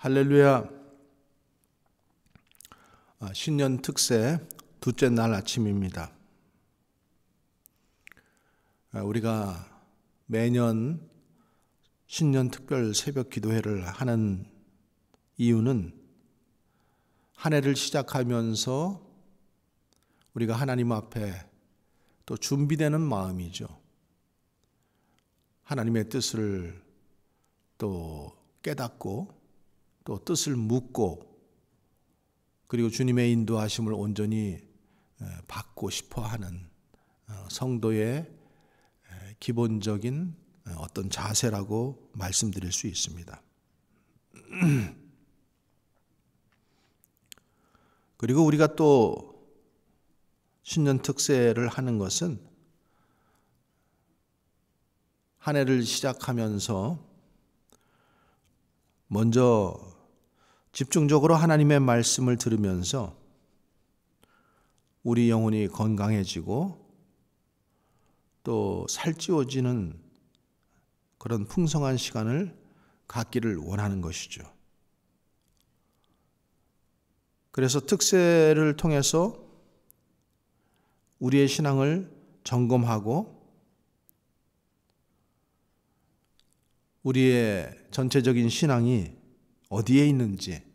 할렐루야. 신년 특세 둘째 날 아침입니다. 우리가 매년 신년 특별 새벽 기도회를 하는 이유는 한 해를 시작하면서 우리가 하나님 앞에 또 준비되는 마음이죠. 하나님의 뜻을 또 깨닫고 또 뜻을 묻고 그리고 주님의 인도하심을 온전히 받고 싶어 하는 성도의 기본적인 어떤 자세라고 말씀드릴 수 있습니다. 그리고 우리가 또 신년 특세를 하는 것은 한 해를 시작하면서 먼저 집중적으로 하나님의 말씀을 들으면서 우리 영혼이 건강해지고 또 살찌워지는 그런 풍성한 시간을 갖기를 원하는 것이죠. 그래서 특세를 통해서 우리의 신앙을 점검하고 우리의 전체적인 신앙이 어디에 있는지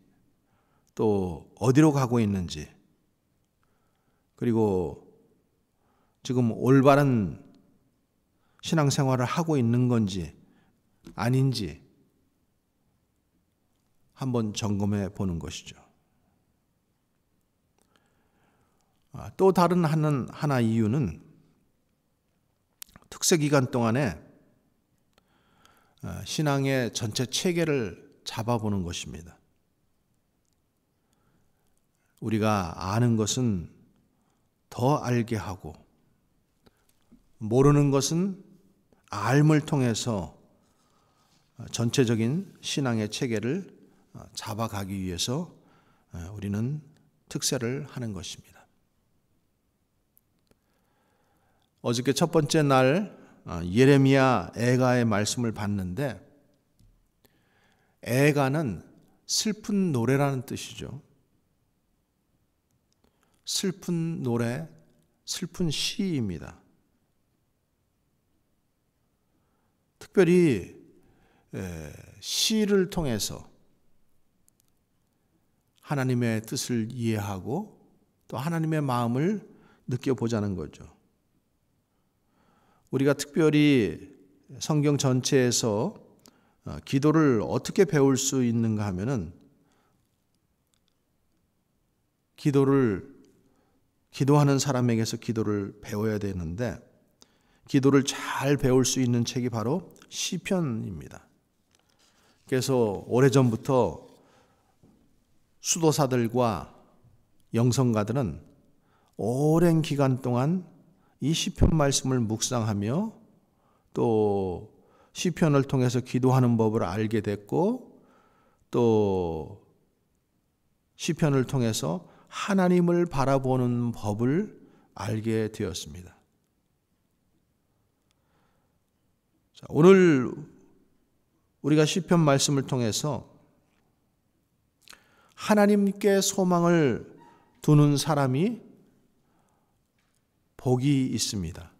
또 어디로 가고 있는지 그리고 지금 올바른 신앙생활을 하고 있는 건지 아닌지 한번 점검해 보는 것이죠. 또 다른 하나 이유는 특세 기간 동안에 신앙의 전체 체계를 잡아보는 것입니다. 우리가 아는 것은 더 알게 하고 모르는 것은 알을 통해서 전체적인 신앙의 체계를 잡아가기 위해서 우리는 특세를 하는 것입니다. 어저께 첫 번째 날 예레미야 애가의 말씀을 봤는데 애가는 슬픈 노래라는 뜻이죠. 슬픈 노래, 슬픈 시입니다. 특별히 시를 통해서 하나님의 뜻을 이해하고 또 하나님의 마음을 느껴보자는 거죠. 우리가 특별히 성경 전체에서 기도를 어떻게 배울 수 있는가 하면은 기도하는 사람에게서 기도를 배워야 되는데 기도를 잘 배울 수 있는 책이 바로 시편입니다. 그래서 오래전부터 수도사들과 영성가들은 오랜 기간 동안 이 시편 말씀을 묵상하며 또 시편을 통해서 기도하는 법을 알게 됐고 또 시편을 통해서 하나님을 바라보는 법을 알게 되었습니다. 자, 오늘 우리가 시편 말씀을 통해서 하나님께 소망을 두는 사람이 복이 있습니다.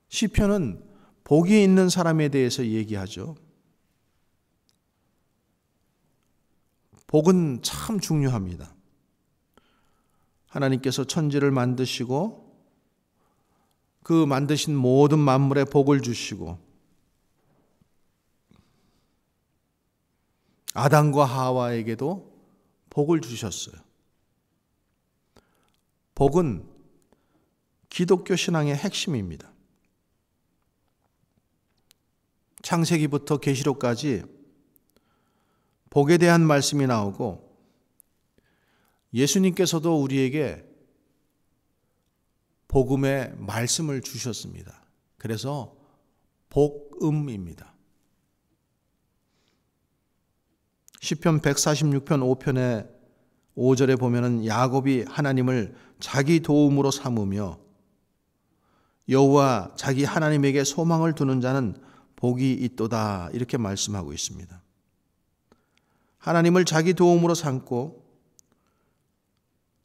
시편은 복이 있는 사람에 대해서 얘기하죠. 복은 참 중요합니다. 하나님께서 천지를 만드시고 그 만드신 모든 만물에 복을 주시고 아담과 하와에게도 복을 주셨어요. 복은 기독교 신앙의 핵심입니다. 창세기부터 계시록까지 복에 대한 말씀이 나오고 예수님께서도 우리에게 복음의 말씀을 주셨습니다. 그래서 복음입니다. 시편 146편 5편의 5절에 보면은 야곱이 하나님을 자기 도움으로 삼으며 여호와 자기 하나님에게 소망을 두는 자는 복이 있도다 이렇게 말씀하고 있습니다. 하나님을 자기 도움으로 삼고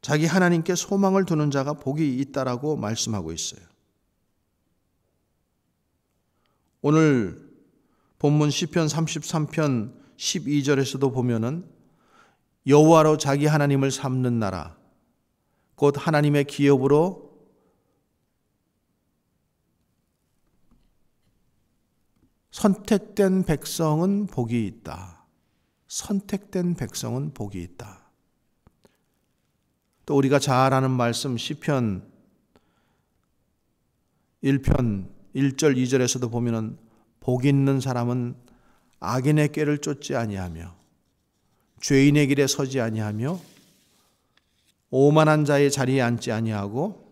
자기 하나님께 소망을 두는 자가 복이 있다라고 말씀하고 있어요. 오늘 본문 시편 33편 12절에서도 보면은 여호와로 자기 하나님을 삼는 나라 곧 하나님의 기업으로 선택된 백성은 복이 있다. 선택된 백성은 복이 있다. 또 우리가 잘 아는 말씀 시편 1편 1절 2절에서도 보면은 복 있는 사람은 악인의 꾀를 쫓지 아니하며 죄인의 길에 서지 아니하며 오만한 자의 자리에 앉지 아니하고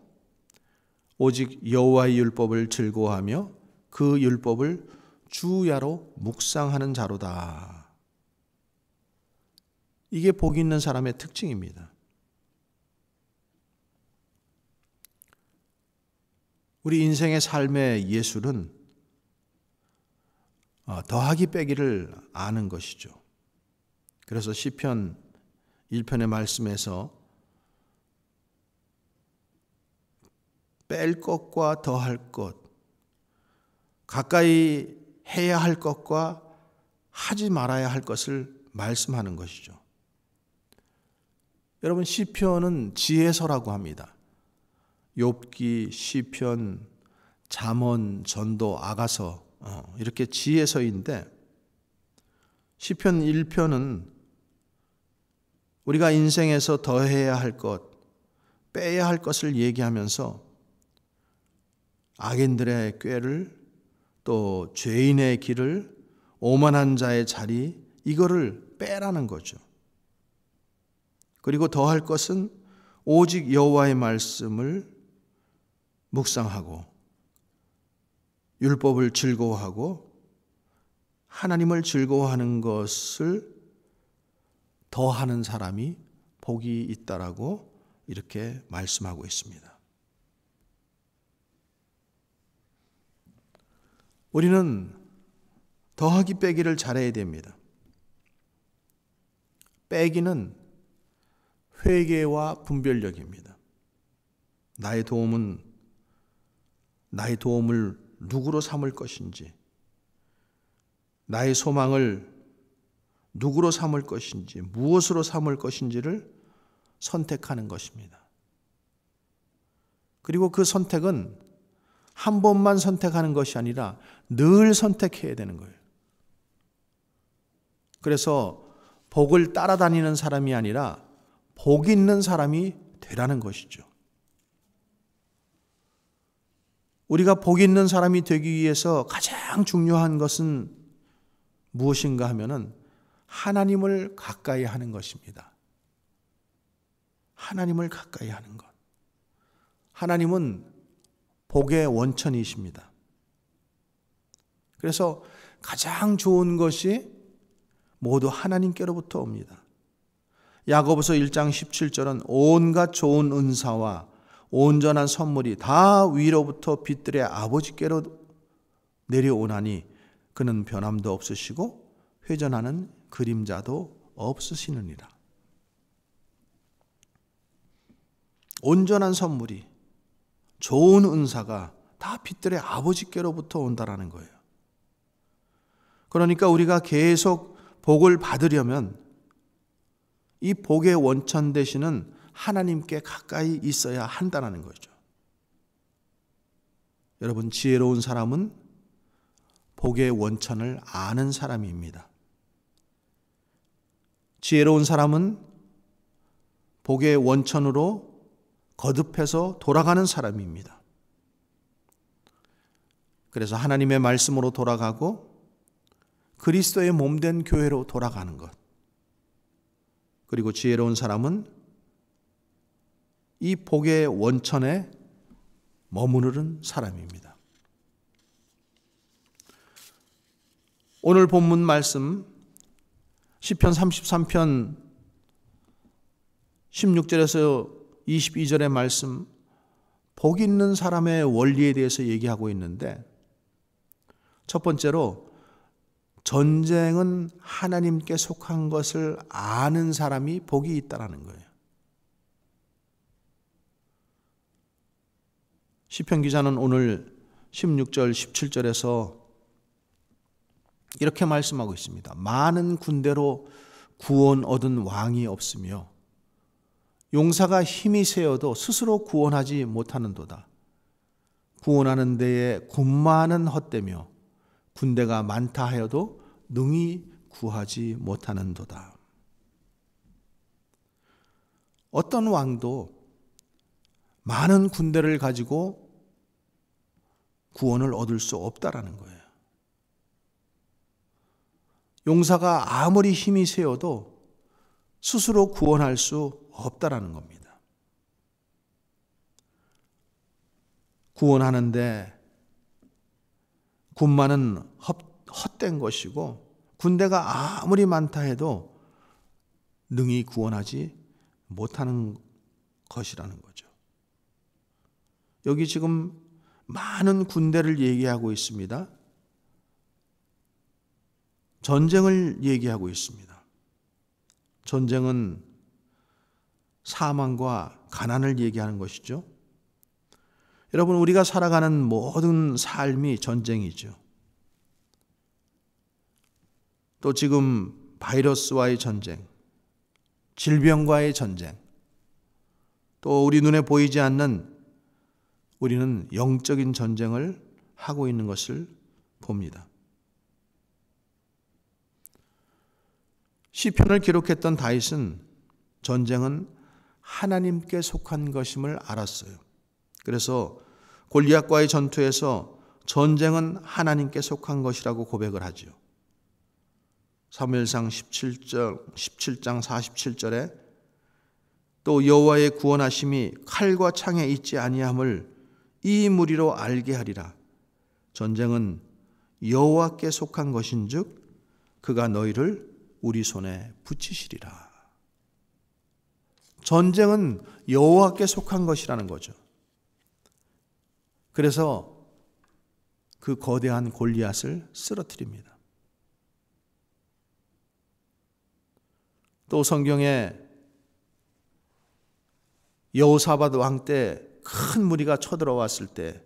오직 여호와의 율법을 즐거워하며 그 율법을 주야로 묵상하는 자로다. 이게 복 있는 사람의 특징입니다. 우리 인생의 삶의 예술은 더하기 빼기를 아는 것이죠. 그래서 시편 1편의 말씀에서 뺄 것과 더할 것, 가까이 해야 할 것과 하지 말아야 할 것을 말씀하는 것이죠. 여러분, 시편은 지혜서라고 합니다. 욥기, 시편, 잠언, 전도, 아가서 이렇게 지혜서인데 시편 1편은 우리가 인생에서 더해야 할 것, 빼야 할 것을 얘기하면서 악인들의 꾀를 또 죄인의 길을 오만한 자의 자리 이거를 빼라는 거죠. 그리고 더할 것은 오직 여호와의 말씀을 묵상하고 율법을 즐거워하고 하나님을 즐거워하는 것을 더하는 사람이 복이 있다라고 이렇게 말씀하고 있습니다. 우리는 더하기 빼기를 잘해야 됩니다. 빼기는 회개와 분별력입니다. 나의 도움을 누구로 삼을 것인지, 나의 소망을 누구로 삼을 것인지, 무엇으로 삼을 것인지를 선택하는 것입니다. 그리고 그 선택은 한 번만 선택하는 것이 아니라 늘 선택해야 되는 거예요. 그래서 복을 따라다니는 사람이 아니라 복 있는 사람이 되라는 것이죠. 우리가 복 있는 사람이 되기 위해서 가장 중요한 것은 무엇인가 하면은 하나님을 가까이 하는 것입니다. 하나님을 가까이 하는 것. 하나님은 복의 원천이십니다. 그래서 가장 좋은 것이 모두 하나님께로부터 옵니다. 야고보서 1장 17절은 온갖 좋은 은사와 온전한 선물이 다 위로부터 빛들의 아버지께로 내려오나니 그는 변함도 없으시고 회전하는 그림자도 없으시느니라. 온전한 선물이 좋은 은사가 다 빛들의 아버지께로부터 온다라는 거예요. 그러니까 우리가 계속 복을 받으려면 이 복의 원천 되시는 하나님께 가까이 있어야 한다는 거죠. 여러분, 지혜로운 사람은 복의 원천을 아는 사람입니다. 지혜로운 사람은 복의 원천으로 거듭해서 돌아가는 사람입니다. 그래서 하나님의 말씀으로 돌아가고 그리스도의 몸된 교회로 돌아가는 것. 그리고 지혜로운 사람은 이 복의 원천에 머무르는 사람입니다. 오늘 본문 말씀 시편 33편 16절에서 22절의 말씀, 복 있는 사람의 원리에 대해서 얘기하고 있는데 첫 번째로 전쟁은 하나님께 속한 것을 아는 사람이 복이 있다라는 거예요. 시편 기자는 오늘 16절, 17절에서 이렇게 말씀하고 있습니다. 많은 군대로 구원 얻은 왕이 없으며 용사가 힘이 세어도 스스로 구원하지 못하는도다. 구원하는 데에 군마는 헛되며 군대가 많다 하여도 능히 구하지 못하는도다. 어떤 왕도 많은 군대를 가지고 구원을 얻을 수 없다라는 거예요. 용사가 아무리 힘이 세어도 스스로 구원할 수 없다라는 겁니다. 구원하는데 군마는 헛된 것이고 군대가 아무리 많다 해도 능히 구원하지 못하는 것이라는 거죠. 여기 지금 많은 군대를 얘기하고 있습니다. 전쟁을 얘기하고 있습니다. 전쟁은 사망과 가난을 얘기하는 것이죠. 여러분, 우리가 살아가는 모든 삶이 전쟁이죠. 또 지금 바이러스와의 전쟁, 질병과의 전쟁, 또 우리 눈에 보이지 않는 우리는 영적인 전쟁을 하고 있는 것을 봅니다. 시편을 기록했던 다윗은 전쟁은 하나님께 속한 것임을 알았어요. 그래서 골리앗과의 전투에서 전쟁은 하나님께 속한 것이라고 고백을 하죠. 사무엘상 17장 47절에 또 여호와의 구원하심이 칼과 창에 있지 아니함을 이 무리로 알게 하리라. 전쟁은 여호와께 속한 것인즉 그가 너희를 우리 손에 붙이시리라. 전쟁은 여호와께 속한 것이라는 거죠. 그래서 그 거대한 골리앗을 쓰러뜨립니다. 또 성경에 여호사밧 왕 때 큰 무리가 쳐들어왔을 때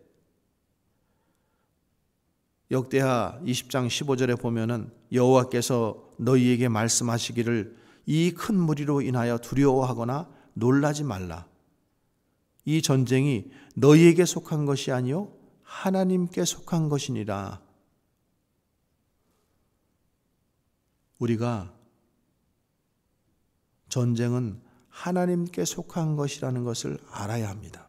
역대하 20장 15절에 보면은 여호와께서 너희에게 말씀하시기를 이 큰 무리로 인하여 두려워하거나 놀라지 말라. 이 전쟁이 너희에게 속한 것이 아니요 하나님께 속한 것이니라. 우리가 전쟁은 하나님께 속한 것이라는 것을 알아야 합니다.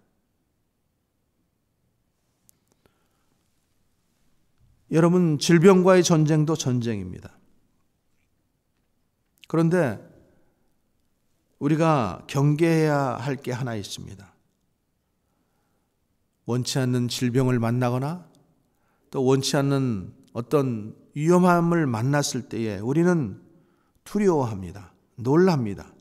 여러분, 질병과의 전쟁도 전쟁입니다. 그런데 우리가 경계해야 할 게 하나 있습니다. 원치 않는 질병을 만나거나 또 원치 않는 어떤 위험함을 만났을 때에 우리는 두려워합니다. 놀랍니다.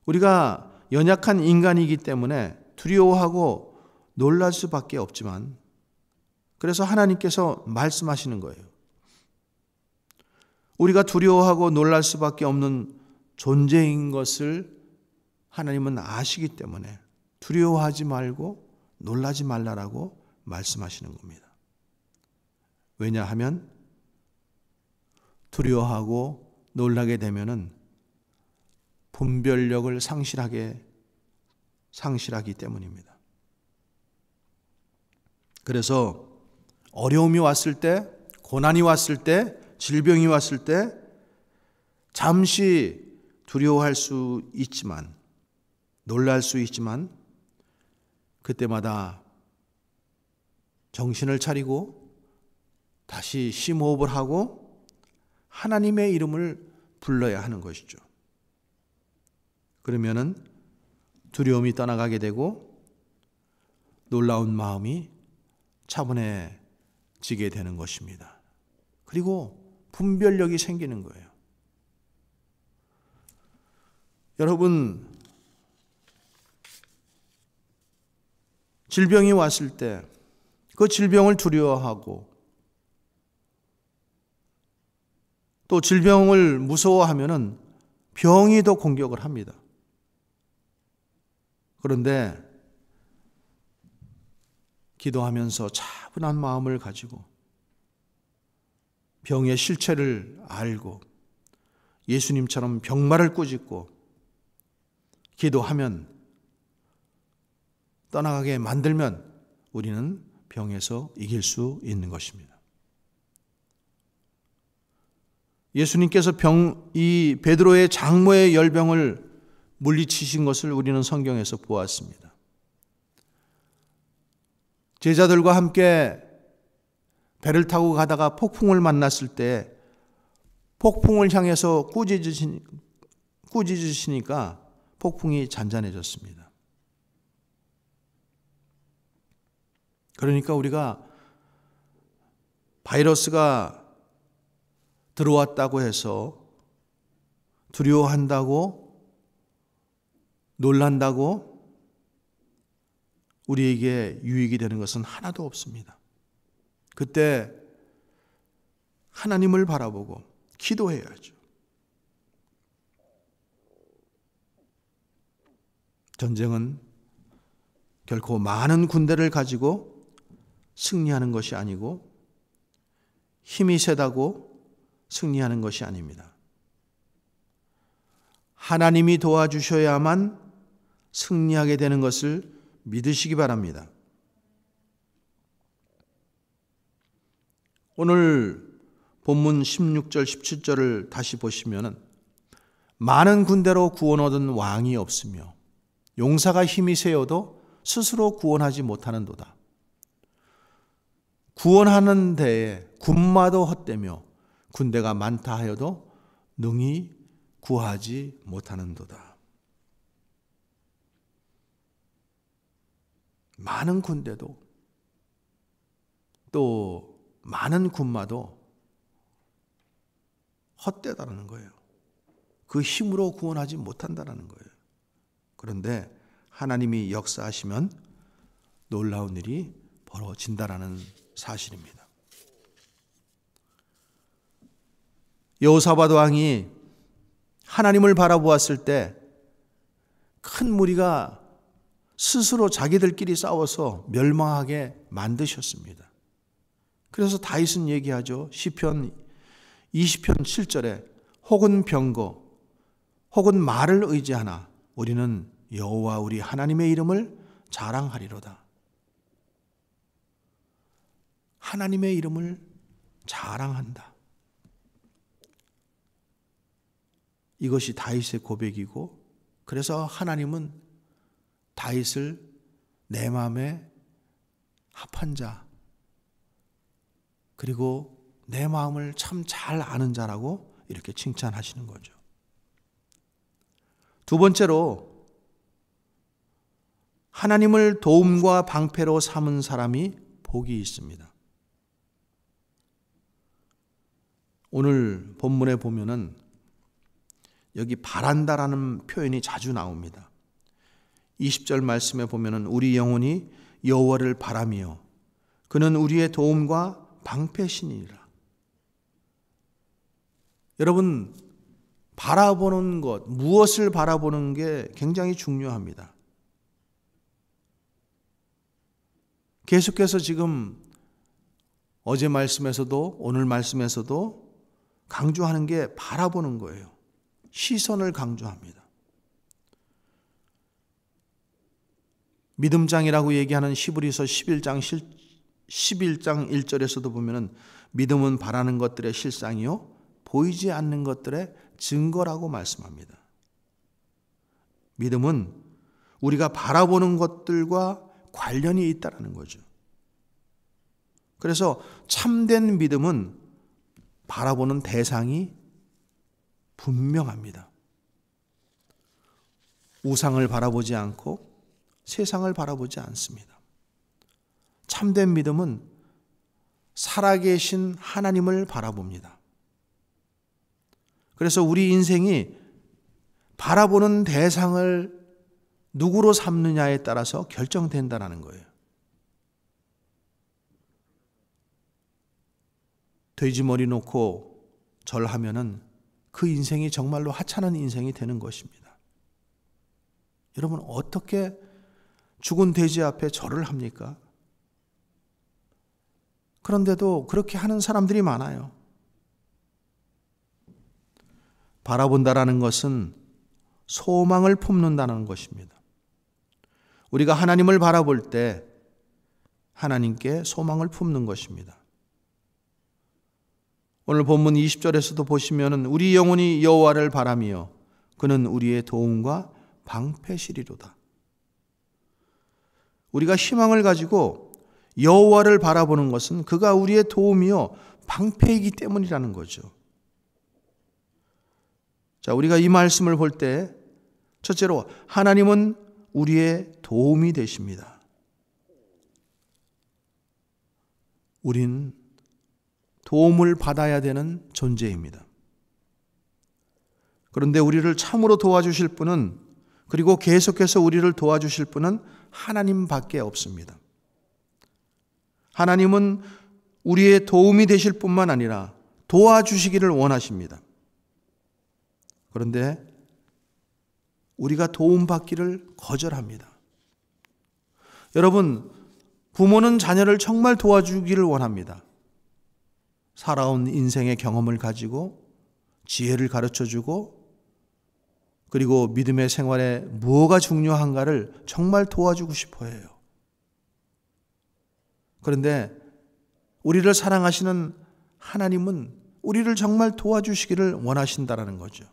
우리가 연약한 인간이기 때문에 두려워하고 놀랄 수밖에 없지만 그래서 하나님께서 말씀하시는 거예요. 우리가 두려워하고 놀랄 수밖에 없는 존재인 것을 하나님은 아시기 때문에 두려워하지 말고 놀라지 말라라고 말씀하시는 겁니다. 왜냐하면 두려워하고 놀라게 되면은 분별력을 상실하기 때문입니다. 그래서 어려움이 왔을 때, 고난이 왔을 때, 질병이 왔을 때 잠시 두려워할 수 있지만, 놀랄 수 있지만 그때마다 정신을 차리고 다시 심호흡을 하고 하나님의 이름을 불러야 하는 것이죠. 그러면은 두려움이 떠나가게 되고 놀라운 마음이 차분해지게 되는 것입니다. 그리고 분별력이 생기는 거예요. 여러분, 질병이 왔을 때, 그 질병을 두려워하고 또 질병을 무서워하면은 병이 더 공격을 합니다. 그런데 기도하면서 차분한 마음을 가지고 병의 실체를 알고 예수님처럼 병마를 꾸짖고 기도하면 떠나가게 만들면 우리는 병에서 이길 수 있는 것입니다. 예수님께서 이 베드로의 장모의 열병을 물리치신 것을 우리는 성경에서 보았습니다. 제자들과 함께 배를 타고 가다가 폭풍을 만났을 때 폭풍을 향해서 꾸짖으시니까 폭풍이 잔잔해졌습니다. 그러니까 우리가 바이러스가 들어왔다고 해서 두려워한다고 놀란다고 우리에게 유익이 되는 것은 하나도 없습니다. 그때 하나님을 바라보고 기도해야죠. 전쟁은 결코 많은 군대를 가지고 승리하는 것이 아니고 힘이 세다고 승리하는 것이 아닙니다. 하나님이 도와주셔야만 승리하게 되는 것을 믿으시기 바랍니다. 오늘 본문 16절, 17절을 다시 보시면 많은 군대로 구원 얻은 왕이 없으며 용사가 힘이 세어도 스스로 구원하지 못하는도다. 구원하는 데에 군마도 헛되며 군대가 많다 하여도 능히 구하지 못하는도다. 많은 군대도 또 많은 군마도 헛되다는 거예요. 그 힘으로 구원하지 못한다는 거예요. 그런데 하나님이 역사하시면 놀라운 일이 벌어진다는 사실입니다. 여호사밧 왕이 하나님을 바라보았을 때 큰 무리가 스스로 자기들끼리 싸워서 멸망하게 만드셨습니다. 그래서 다윗은 얘기하죠. 시편 20편 7절에 혹은 병거 혹은 말을 의지하나 우리는 여호와 우리 하나님의 이름을 자랑하리로다. 하나님의 이름을 자랑한다. 이것이 다윗의 고백이고, 그래서 하나님은 다윗을 내 마음에 합한 자, 그리고 내 마음을 참 잘 아는 자라고 이렇게 칭찬하시는 거죠. 두 번째로 하나님을 도움과 방패로 삼은 사람이 복이 있습니다. 오늘 본문에 보면은 여기 바란다라는 표현이 자주 나옵니다. 20절 말씀에 보면은 우리 영혼이 여호와를 바라며 그는 우리의 도움과 방패시니라. 여러분, 바라보는 것, 무엇을 바라보는 게 굉장히 중요합니다. 계속해서 지금 어제 말씀에서도 오늘 말씀에서도 강조하는 게 바라보는 거예요. 시선을 강조합니다. 믿음장이라고 얘기하는 히브리서 11장 1절에서도 보면은 믿음은 바라는 것들의 실상이요 보이지 않는 것들의 증거라고 말씀합니다. 믿음은 우리가 바라보는 것들과 관련이 있다는 거죠. 그래서 참된 믿음은 바라보는 대상이 분명합니다. 우상을 바라보지 않고 세상을 바라보지 않습니다. 참된 믿음은 살아계신 하나님을 바라봅니다. 그래서 우리 인생이 바라보는 대상을 누구로 삼느냐에 따라서 결정된다는 거예요. 돼지머리 놓고 절하면은 그 인생이 정말로 하찮은 인생이 되는 것입니다. 여러분, 어떻게 죽은 돼지 앞에 절을 합니까? 그런데도 그렇게 하는 사람들이 많아요. 바라본다라는 것은 소망을 품는다는 것입니다. 우리가 하나님을 바라볼 때 하나님께 소망을 품는 것입니다. 오늘 본문 20절에서도 보시면은 우리 영혼이 여호와를 바라며 그는 우리의 도움과 방패시리로다. 우리가 희망을 가지고 여호와를 바라보는 것은 그가 우리의 도움이요 방패이기 때문이라는 거죠. 자, 우리가 이 말씀을 볼 때 첫째로 하나님은 우리의 도움이 되십니다. 우린 도움을 받아야 되는 존재입니다. 그런데 우리를 참으로 도와주실 분은, 그리고 계속해서 우리를 도와주실 분은 하나님밖에 없습니다. 하나님은 우리의 도움이 되실 뿐만 아니라 도와주시기를 원하십니다. 그런데 우리가 도움받기를 거절합니다. 여러분, 부모는 자녀를 정말 도와주기를 원합니다. 살아온 인생의 경험을 가지고 지혜를 가르쳐주고, 그리고 믿음의 생활에 무엇가 중요한가를 정말 도와주고 싶어 해요. 그런데 우리를 사랑하시는 하나님은 우리를 정말 도와주시기를 원하신다라는 거죠.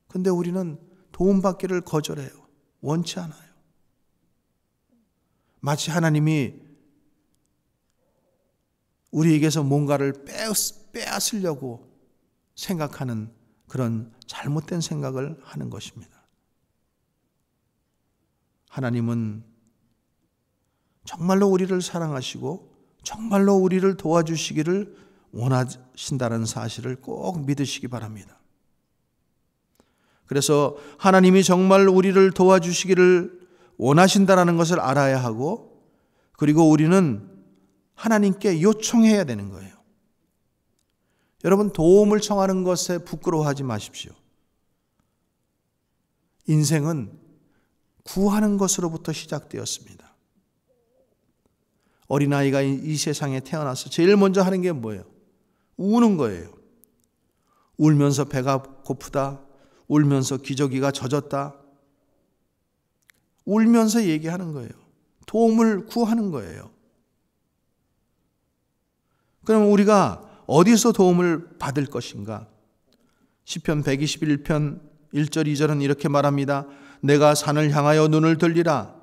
그런데 우리는 도움받기를 거절해요. 원치 않아요. 마치 하나님이 우리에게서 뭔가를 빼앗으려고 생각하는 그런 잘못된 생각을 하는 것입니다. 하나님은 정말로 우리를 사랑하시고 정말로 우리를 도와주시기를 원하신다는 사실을 꼭 믿으시기 바랍니다. 그래서 하나님이 정말 우리를 도와주시기를 원하신다는 것을 알아야 하고, 그리고 우리는 하나님께 요청해야 되는 거예요. 여러분, 도움을 청하는 것에 부끄러워하지 마십시오. 인생은 구하는 것으로부터 시작되었습니다. 어린아이가 이 세상에 태어나서 제일 먼저 하는 게 뭐예요? 우는 거예요. 울면서 배가 고프다, 울면서 기저귀가 젖었다, 울면서 얘기하는 거예요. 도움을 구하는 거예요. 그럼 우리가 어디서 도움을 받을 것인가? 시편 121편 1절 2절은 이렇게 말합니다. 내가 산을 향하여 눈을 들리라.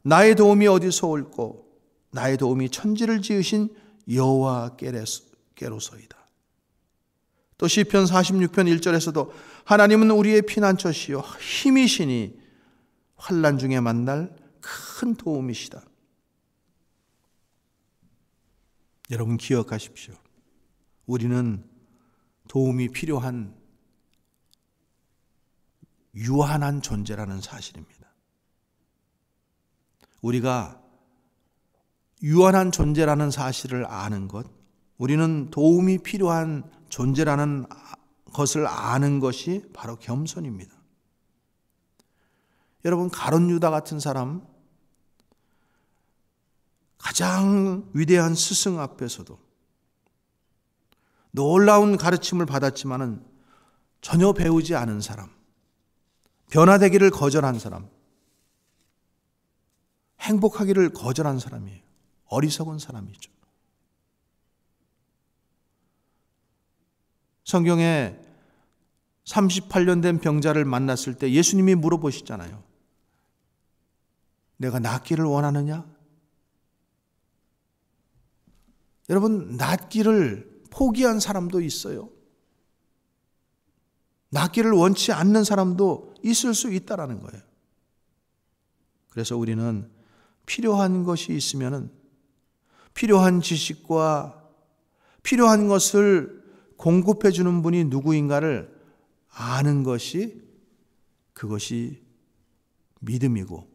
나의 도움이 어디서 올꼬? 나의 도움이 천지를 지으신 여호와께로서이다. 또 시편 46편 1절에서도 하나님은 우리의 피난처시요 힘이시니 환난 중에 만날 큰 도움이시다. 여러분, 기억하십시오. 우리는 도움이 필요한 유한한 존재라는 사실입니다. 우리가 유한한 존재라는 사실을 아는 것, 우리는 도움이 필요한 존재라는 것을 아는 것이 바로 겸손입니다. 여러분, 가룟 유다 같은 사람, 가장 위대한 스승 앞에서도 놀라운 가르침을 받았지만은 전혀 배우지 않은 사람, 변화되기를 거절한 사람, 행복하기를 거절한 사람이에요. 어리석은 사람이죠. 성경에 38년 된 병자를 만났을 때 예수님이 물어보시잖아요. 내가 낫기를 원하느냐? 여러분, 낫기를 포기한 사람도 있어요. 낫기를 원치 않는 사람도 있을 수 있다라는 거예요. 그래서 우리는 필요한 것이 있으면은 필요한 지식과 필요한 것을 공급해 주는 분이 누구인가를 아는 것이, 그것이 믿음이고,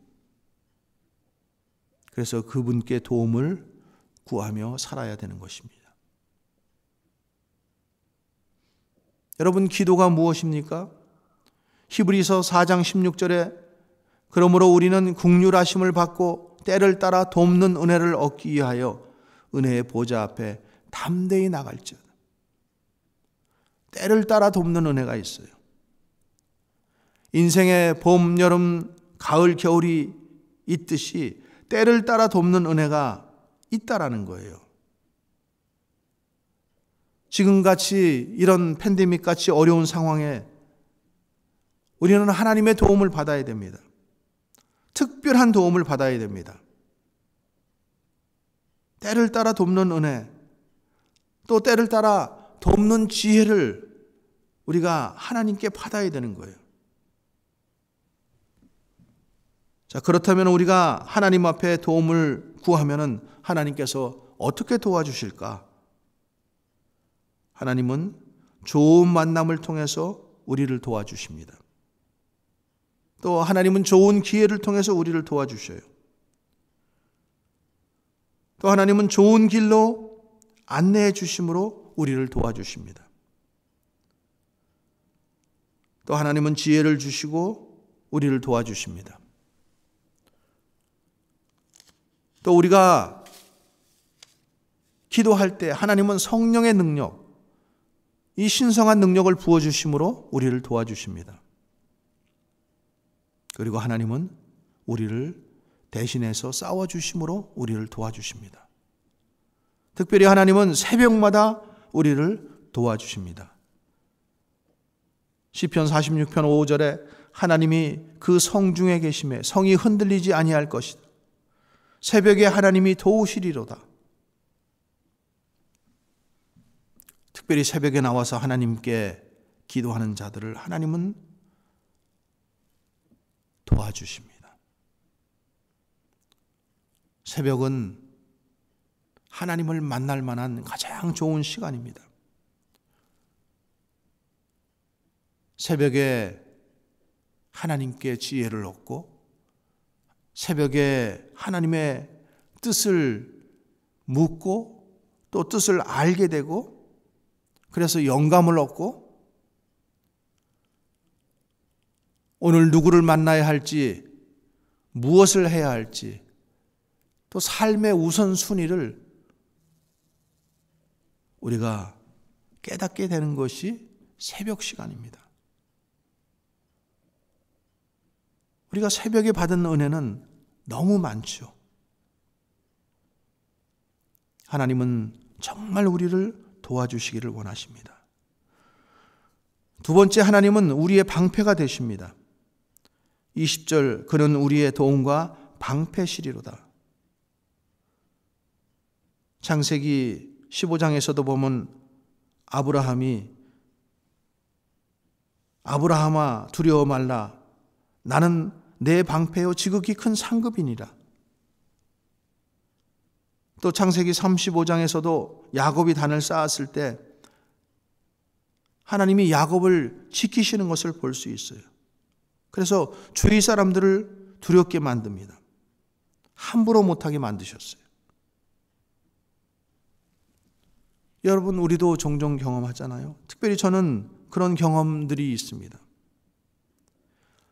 그래서 그분께 도움을 구하며 살아야 되는 것입니다. 여러분, 기도가 무엇입니까? 히브리서 4장 16절에 그러므로 우리는 긍휼하심을 받고 때를 따라 돕는 은혜를 얻기 위하여 은혜의 보좌 앞에 담대히 나갈지어다. 때를 따라 돕는 은혜가 있어요. 인생의 봄, 여름, 가을, 겨울이 있듯이 때를 따라 돕는 은혜가 있다라는 거예요. 지금같이 이런 팬데믹같이 어려운 상황에 우리는 하나님의 도움을 받아야 됩니다. 특별한 도움을 받아야 됩니다. 때를 따라 돕는 은혜, 또 때를 따라 돕는 지혜를 우리가 하나님께 받아야 되는 거예요. 자, 그렇다면 우리가 하나님 앞에 도움을 구하면은 하나님께서 어떻게 도와주실까? 하나님은 좋은 만남을 통해서 우리를 도와주십니다. 또 하나님은 좋은 기회를 통해서 우리를 도와주셔요. 또 하나님은 좋은 길로 안내해 주심으로 우리를 도와주십니다. 또 하나님은 지혜를 주시고 우리를 도와주십니다. 또 우리가 기도할 때 하나님은 성령의 능력, 이 신성한 능력을 부어주심으로 우리를 도와주십니다. 그리고 하나님은 우리를 대신해서 싸워주심으로 우리를 도와주십니다. 특별히 하나님은 새벽마다 우리를 도와주십니다. 시편 46편 5절에 하나님이 그 성중에 계심에 성이 흔들리지 아니할 것이다. 새벽에 하나님이 도우시리로다. 특별히 새벽에 나와서 하나님께 기도하는 자들을 하나님은 도와주십니다. 새벽은 하나님을 만날 만한 가장 좋은 시간입니다. 새벽에 하나님께 지혜를 얻고 새벽에 하나님의 뜻을 묻고 또 뜻을 알게 되고 그래서 영감을 얻고 오늘 누구를 만나야 할지 무엇을 해야 할지 또 삶의 우선순위를 우리가 깨닫게 되는 것이 새벽 시간입니다. 우리가 새벽에 받은 은혜는 너무 많죠. 하나님은 정말 우리를 도와주시기를 원하십니다. 두 번째, 하나님은 우리의 방패가 되십니다. 20절, 그는 우리의 도움과 방패시리로다. 창세기 15장에서도 보면 아브라함아 두려워 말라. 나는 내 방패요 지극히 큰 상급이니라. 또 창세기 35장에서도 야곱이 단을 쌓았을 때 하나님이 야곱을 지키시는 것을 볼 수 있어요. 그래서 주위 사람들을 두렵게 만듭니다. 함부로 못하게 만드셨어요. 여러분, 우리도 종종 경험하잖아요. 특별히 저는 그런 경험들이 있습니다.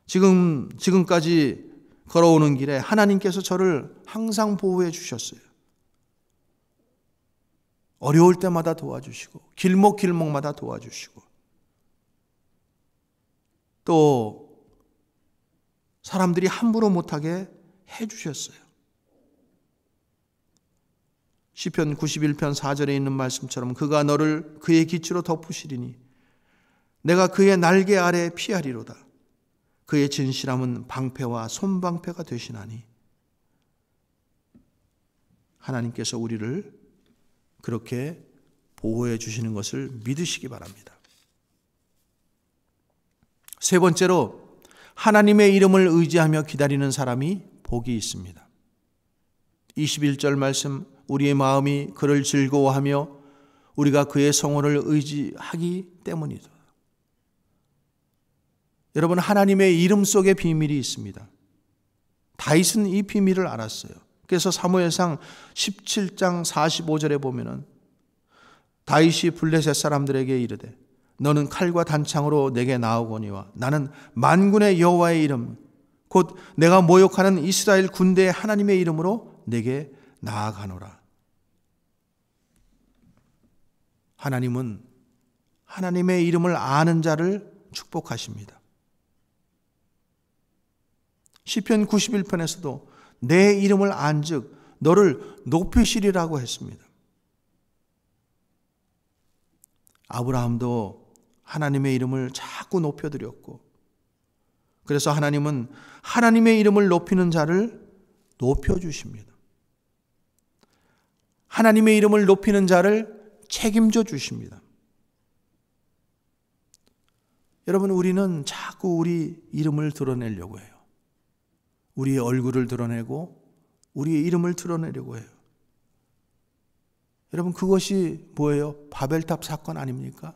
지금까지 걸어오는 길에 하나님께서 저를 항상 보호해 주셨어요. 어려울 때마다 도와주시고 길목길목마다 도와주시고 또 사람들이 함부로 못하게 해주셨어요. 시편 91편 4절에 있는 말씀처럼 그가 너를 그의 기치로 덮으시리니 내가 그의 날개 아래 피하리로다. 그의 진실함은 방패와 손방패가 되시나니. 하나님께서 우리를 그렇게 보호해 주시는 것을 믿으시기 바랍니다. 세 번째로, 하나님의 이름을 의지하며 기다리는 사람이 복이 있습니다. 21절 말씀, 우리의 마음이 그를 즐거워하며 우리가 그의 성호를 의지하기 때문이다. 여러분, 하나님의 이름 속에 비밀이 있습니다. 다윗은 이 비밀을 알았어요. 그래서 사무엘상 17장 45절에 보면은 다윗이 블레셋 사람들에게 이르되 너는 칼과 단창으로 내게 나오거니와 나는 만군의 여호와의 이름 곧 내가 모욕하는 이스라엘 군대의 하나님의 이름으로 내게 나아가노라. 하나님은 하나님의 이름을 아는 자를 축복하십니다. 시편 91편에서도 내 이름을 안즉 너를 높이시리라고 했습니다. 아브라함도 하나님의 이름을 자꾸 높여드렸고, 그래서 하나님은 하나님의 이름을 높이는 자를 높여주십니다. 하나님의 이름을 높이는 자를 책임져 주십니다. 여러분, 우리는 자꾸 우리 이름을 드러내려고 해요. 우리의 얼굴을 드러내고 우리의 이름을 드러내려고 해요. 여러분, 그것이 뭐예요? 바벨탑 사건 아닙니까?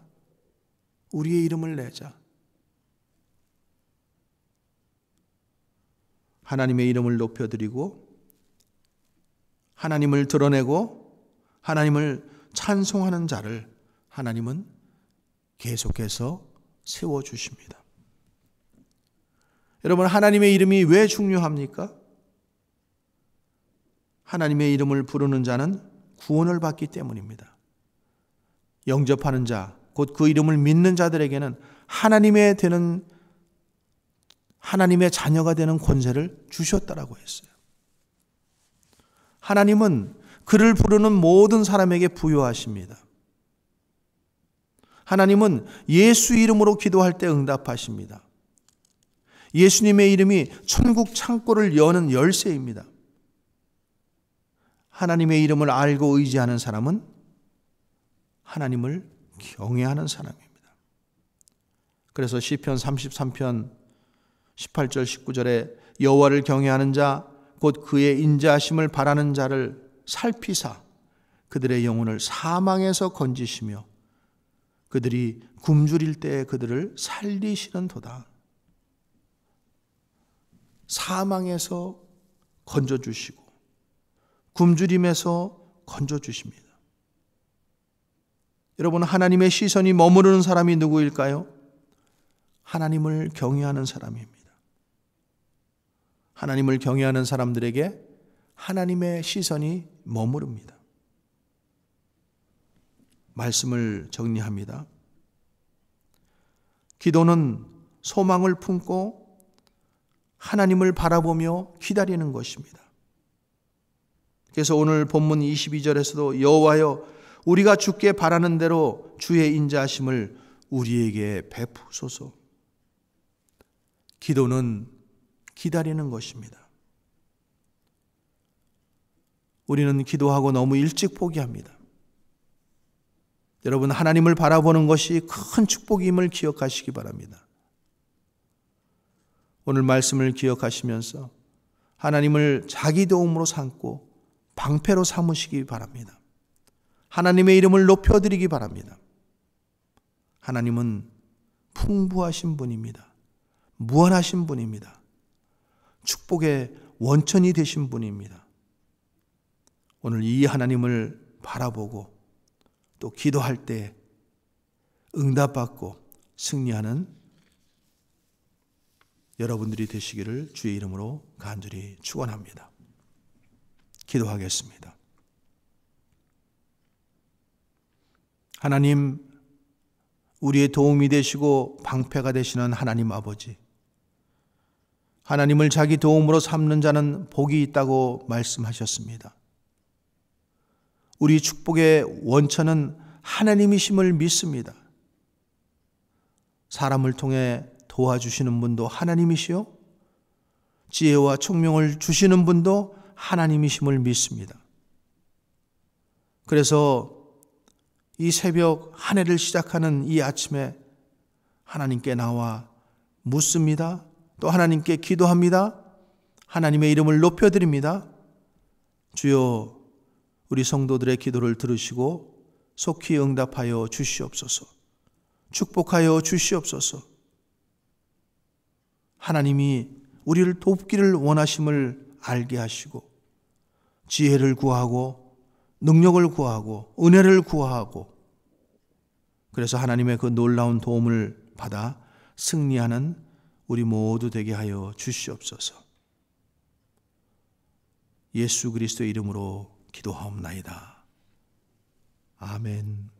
우리의 이름을 내자. 하나님의 이름을 높여드리고 하나님을 드러내고 하나님을 찬송하는 자를 하나님은 계속해서 세워주십니다. 여러분, 하나님의 이름이 왜 중요합니까? 하나님의 이름을 부르는 자는 구원을 받기 때문입니다. 영접하는 자, 곧 그 이름을 믿는 자들에게는 하나님의 자녀가 되는 권세를 주셨다라고 했어요. 하나님은 그를 부르는 모든 사람에게 부여하십니다. 하나님은 예수 이름으로 기도할 때 응답하십니다. 예수님의 이름이 천국 창고를 여는 열쇠입니다. 하나님의 이름을 알고 의지하는 사람은 하나님을 경외하는 사람입니다. 그래서 시편 33편 18절 19절에 여호와를 경외하는 자 곧 그의 인자하심을 바라는 자를 살피사 그들의 영혼을 사망에서 건지시며 그들이 굶주릴 때에 그들을 살리시는도다. 사망에서 건져주시고 굶주림에서 건져주십니다. 여러분, 하나님의 시선이 머무르는 사람이 누구일까요? 하나님을 경외하는 사람입니다. 하나님을 경외하는 사람들에게 하나님의 시선이 머무릅니다. 말씀을 정리합니다. 기도는 소망을 품고 하나님을 바라보며 기다리는 것입니다. 그래서 오늘 본문 22절에서도 여호와여 우리가 주께 바라는 대로 주의 인자하심을 우리에게 베푸소서. 기도는 기다리는 것입니다. 우리는 기도하고 너무 일찍 포기합니다. 여러분, 하나님을 바라보는 것이 큰 축복임을 기억하시기 바랍니다. 오늘 말씀을 기억하시면서 하나님을 자기 도움으로 삼고 방패로 삼으시기 바랍니다. 하나님의 이름을 높여드리기 바랍니다. 하나님은 풍부하신 분입니다. 무한하신 분입니다. 축복의 원천이 되신 분입니다. 오늘 이 하나님을 바라보고 또 기도할 때 응답받고 승리하는 여러분들이 되시기를 주의 이름으로 간절히 축원합니다. 기도하겠습니다. 하나님, 우리의 도움이 되시고 방패가 되시는 하나님 아버지, 하나님을 자기 도움으로 삼는 자는 복이 있다고 말씀하셨습니다. 우리 축복의 원천은 하나님이심을 믿습니다. 사람을 통해 도와주시는 분도 하나님이시요 지혜와 총명을 주시는 분도 하나님이심을 믿습니다. 그래서 이 새벽 한 해를 시작하는 이 아침에 하나님께 나와 묻습니다. 또 하나님께 기도합니다. 하나님의 이름을 높여드립니다. 주여, 우리 성도들의 기도를 들으시고 속히 응답하여 주시옵소서. 축복하여 주시옵소서. 하나님이 우리를 돕기를 원하심을 알게 하시고 지혜를 구하고 능력을 구하고 은혜를 구하고 그래서 하나님의 그 놀라운 도움을 받아 승리하는 우리 모두 되게 하여 주시옵소서. 예수 그리스도의 이름으로 기도하옵나이다. 아멘.